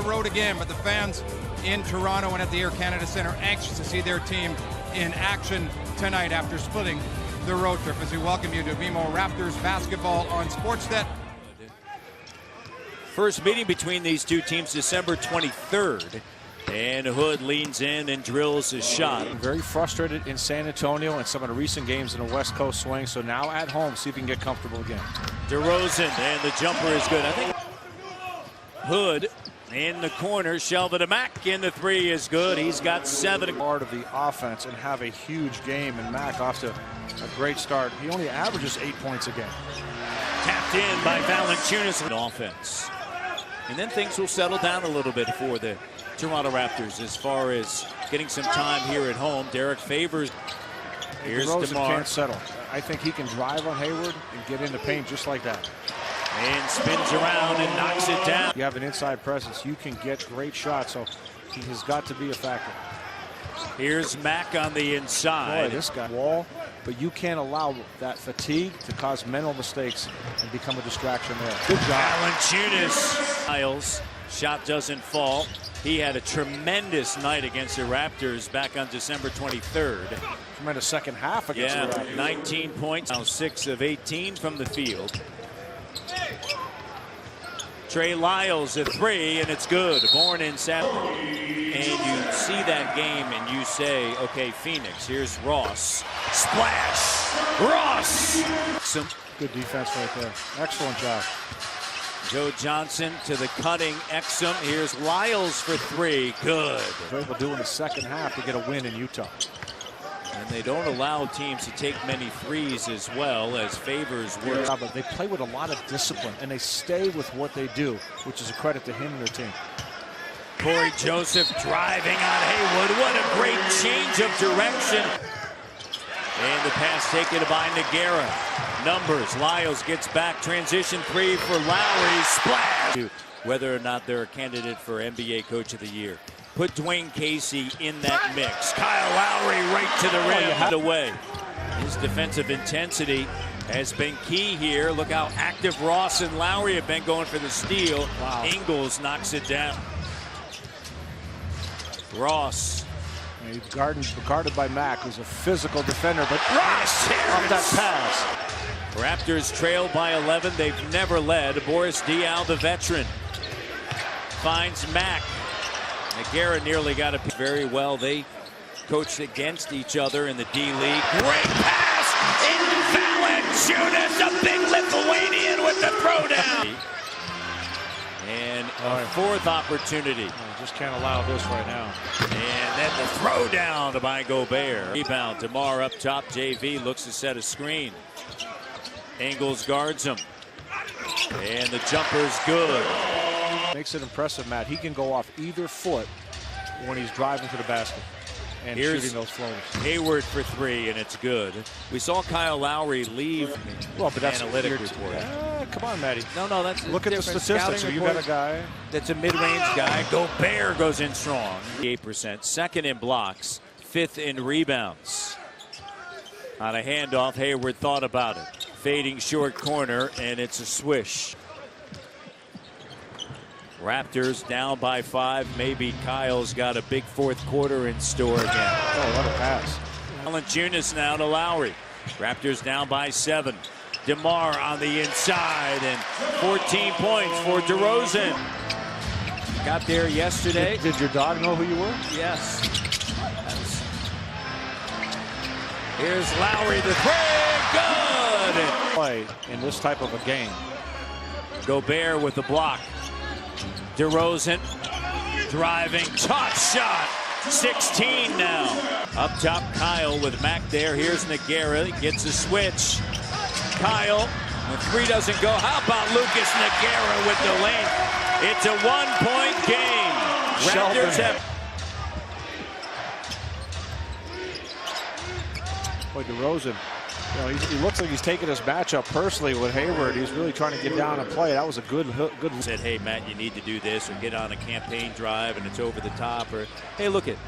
the road again, but the fans in Toronto and at the Air Canada Centre anxious to see their team in action tonight after splitting the road trip. As we welcome you to BMO Raptors basketball on Sportsnet. First meeting between these two teams December 23rd. And Hood leans in and drills his shot. Very frustrated in San Antonio and some of the recent games in the West Coast swing. So now at home, see if he can get comfortable again. DeRozan, and the jumper is good. I think Hood in the corner, Shelvin to Mack, and the three is good. He's got 7. Part of the offense and have a huge game, and Mack off to a great start. He only averages 8 points a game. Tapped in by Valanciunas in offense. And then things will settle down a little bit for the Toronto Raptors as far as getting some time here at home. Derek Favors. Here's DeRozan DeMar. Can't settle. I think he can drive on Hayward and get in the paint just like that. And spins around and knocks it down. You have an inside presence. You can get great shots, so he has got to be a factor. Here's Mack on the inside. Boy, this guy wall, but you can't allow that fatigue to cause mental mistakes and become a distraction there. Good job. Valanciunas. Miles, shot doesn't fall. He had a tremendous night against the Raptors back on December 23rd. Tremendous second half against the Raptors. 19 points, now 6 of 18 from the field. Trey Lyles a 3, and it's good. Born in Saturday. And you see that game and you say, okay, Phoenix, here's Ross. Splash! Ross! Some good defense right there. Excellent job. Joe Johnson to the cutting Exum. Here's Lyles for 3. Good. What they'll do in the second half to get a win in Utah. And they don't allow teams to take many threes as well as Favors work. Yeah, but they play with a lot of discipline, and they stay with what they do, which is a credit to him and their team. Corey Joseph driving on Haywood. What a great change of direction. And the pass taken by Nogueira. Numbers. Lyles gets back. Transition 3 for Lowry. Splash. Whether or not they're a candidate for NBA Coach of the Year. Put Dwayne Casey in that mix. Kyle Lowry right to the rim. Away. His defensive intensity has been key here. Look how active Ross and Lowry have been going for the steal. Wow. Ingles knocks it down. Ross. He's guarded by Mack, who's a physical defender, but Ross off that pass. Raptors trail by 11. They've never led. Boris Diaw, the veteran, finds Mack. Nogueira nearly got it very well. They coached against each other in the D-League. Great pass in Valanciunas, a big Lithuanian with the throwdown. And a 4th opportunity. Just can't allow this right now. And then the throwdown by Gobert. Rebound, DeMar up top. JV looks to set a screen. Ingles guards him. And the jumper's good. Makes it impressive, Matt. He can go off either foot when he's driving to the basket and shooting those floaters. Hayward for 3, and it's good. We saw Kyle Lowry leave. Well, but that's analytic report. Come on, Matty. No, that's look at the statistics. So you got a guy that's a mid-range guy. Gobert goes in strong. 8%, 2nd in blocks, 5th in rebounds. On a handoff, Hayward thought about it. Fading short corner, and it's a swish. Raptors down by 5. Maybe Kyle's got a big 4th quarter in store again. Oh, what a pass. Valanciunas now to Lowry. Raptors down by 7. DeMar on the inside, and 14 points for DeRozan. Got there yesterday. Did your dog know who you were? Yes. Here's Lowry, the 3. Good. Play in this type of a game. Gobert with the block. DeRozan driving, tough shot. 16 now. Up top, Kyle with Mack there. Here's Nogueira. He gets a switch. Kyle, the 3 doesn't go. How about Lucas Nogueira with the lane? It's a 1-point game. Raptors have. Boy, DeRozan, you know, he looks like he's taking his matchup personally with Hayward. He's really trying to get down and play. That was a good. Said, hey, Matt, you need to do this, or get on a campaign drive, and it's over the top, or hey, look it.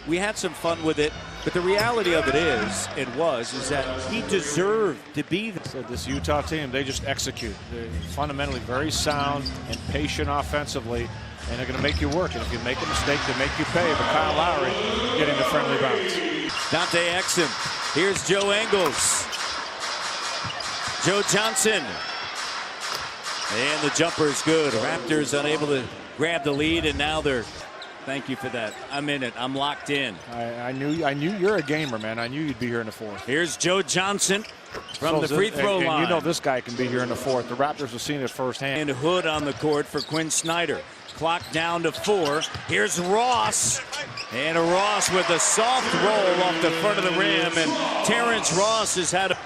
We had some fun with it, but the reality of it is, is that he deserved to be there. So this Utah team, they just execute. They're fundamentally very sound and patient offensively, And they're going to make you work. And if you make a mistake, they make you pay. But Kyle Lowry getting the friendly bounce. Dante Exum. Here's Joe Ingles. Joe Johnson. And the jumper is good. Raptors unable to grab the lead, and now they're... Thank you for that. I'm in it. I'm locked in. I knew you're a gamer, man. I knew you'd be here in the fourth. Here's Joe Johnson from the free throw line. You know this guy can be here in the fourth. The Raptors have seen it firsthand. And Hood on the court for Quinn Snyder. Clock down to 4. Here's Ross. And Ross with a soft roll off the front of the rim. And Terrence Ross has had a...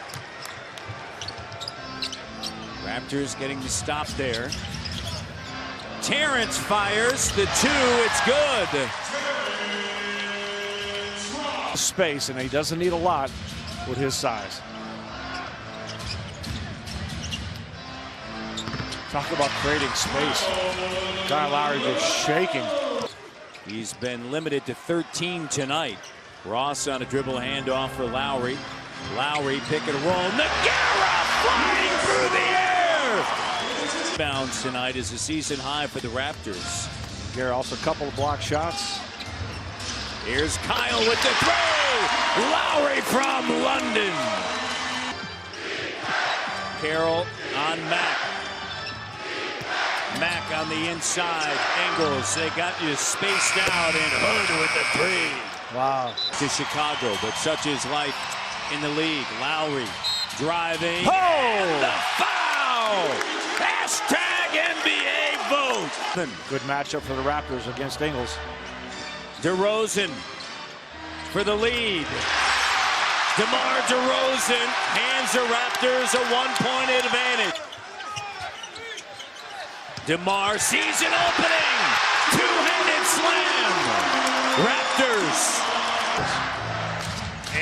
Raptors getting the stop there. Terrence fires the 2. It's good. Space, and he doesn't need a lot with his size. Talk about creating space. Kyle Lowry just shaking. He's been limited to 13 tonight. Ross on a dribble handoff for Lowry. Lowry pick and roll. Nogueira flying through the air. Bounds tonight is a season high for the Raptors. Gary also a couple of block shots. Here's Kyle with the 3. Lowry from London. Carroll on Mack. Mack on the inside. Ingles, they got you spaced out, and Hood with the 3. Wow. To Chicago, but such is life in the league. Lowry driving. Oh! And the foul! Hashtag NBA vote. Good matchup for the Raptors against Ingles. DeRozan for the lead. DeMar DeRozan hands the Raptors a 1-point advantage. DeMar sees an opening. Two-handed slam. Raptors.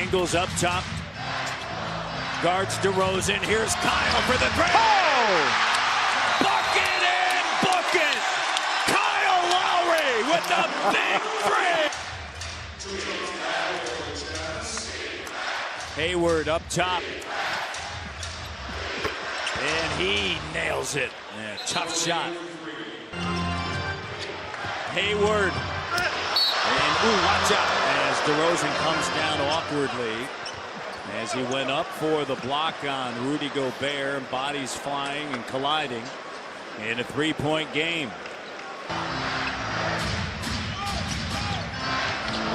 Ingles up top. Guards DeRozan. Here's Kyle for the 3. Oh! Bucket and book it! Kyle Lowry with the big 3! Hayward up top. And he nails it. Yeah, tough shot. Hayward. And watch out as DeRozan comes down awkwardly. As he went up for the block on Rudy Gobert, bodies flying and colliding in a 3-point game.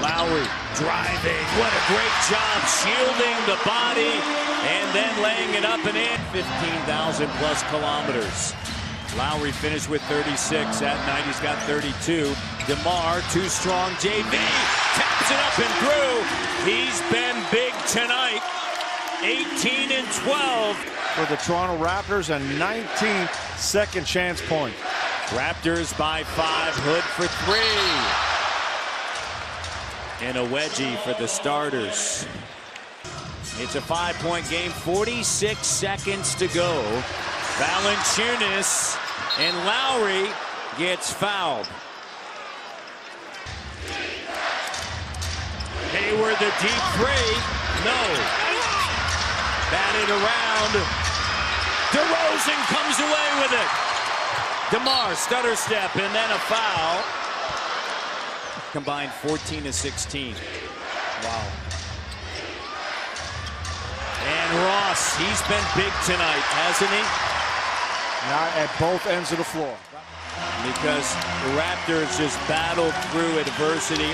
Lowry driving. What a great job shielding the body and then laying it up and in. 15,000 plus kilometers. Lowry finished with 36. That night he's got 32. DeMar, too strong. JV taps it up and through. He's been big tonight. 18 and 12. For the Toronto Raptors, a 19th second chance point. Raptors by 5. Hood for 3. And a wedgie for the starters. It's a 5-point game. 46 seconds to go. Valanciunas and Lowry gets fouled. Hayward the deep 3. No. Batted around. DeRozan comes away with it. DeMar stutter step and then a foul. Combined 14 to 16. Wow. And Ross, he's been big tonight, hasn't he? Not at both ends of the floor. Because the Raptors just battled through adversity.